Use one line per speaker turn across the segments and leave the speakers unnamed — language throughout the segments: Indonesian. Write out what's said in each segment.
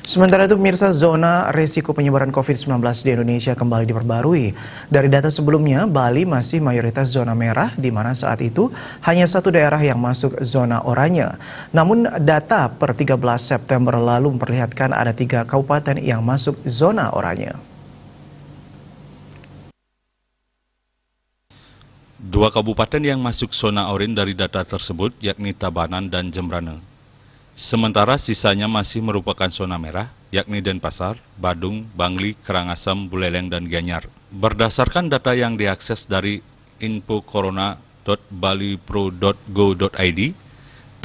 Sementara itu, pemirsa, zona risiko penyebaran COVID-19 di Indonesia kembali diperbarui. Dari data sebelumnya, Bali masih mayoritas zona merah, di mana saat itu hanya satu daerah yang masuk zona oranye. Namun, data per 13 September lalu memperlihatkan ada 3 kabupaten yang masuk zona oranye.
Dua kabupaten yang masuk zona oranye dari data tersebut yakni Tabanan dan Jembrane. Sementara sisanya masih merupakan zona merah, yakni Denpasar, Badung, Bangli, Karangasem, Buleleng, dan Gianyar. Berdasarkan data yang diakses dari infocorona.balipro.go.id,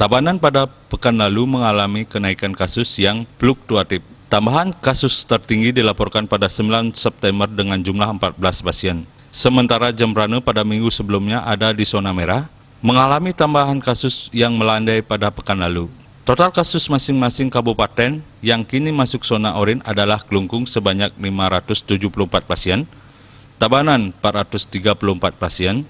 Tabanan pada pekan lalu mengalami kenaikan kasus yang fluktuatif. Tambahan kasus tertinggi dilaporkan pada 9 September dengan jumlah 14 pasien. Sementara Jembrane pada minggu sebelumnya ada di zona merah, mengalami tambahan kasus yang melandai pada pekan lalu. Total kasus masing-masing kabupaten yang kini masuk zona oranye adalah Klungkung sebanyak 574 pasien, Tabanan 434 pasien,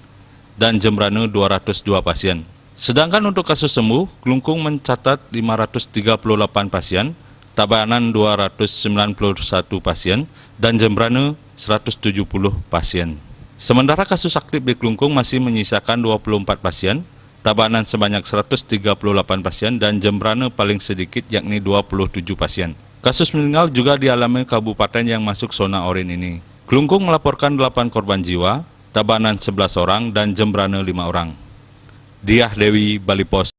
dan Jembrane 202 pasien. Sedangkan untuk kasus sembuh, Klungkung mencatat 538 pasien, Tabanan 291 pasien, dan Jembrane 170 pasien. Sementara kasus aktif di Klungkung masih menyisakan 24 pasien, Tabanan sebanyak 138 pasien, dan Jembrane paling sedikit yakni 27 pasien. Kasus meninggal juga dialami kabupaten yang masuk zona oranye ini. Klungkung melaporkan 8 korban jiwa, Tabanan 11 orang, dan Jembrane 5 orang. Diah Dewi, Bali Pos.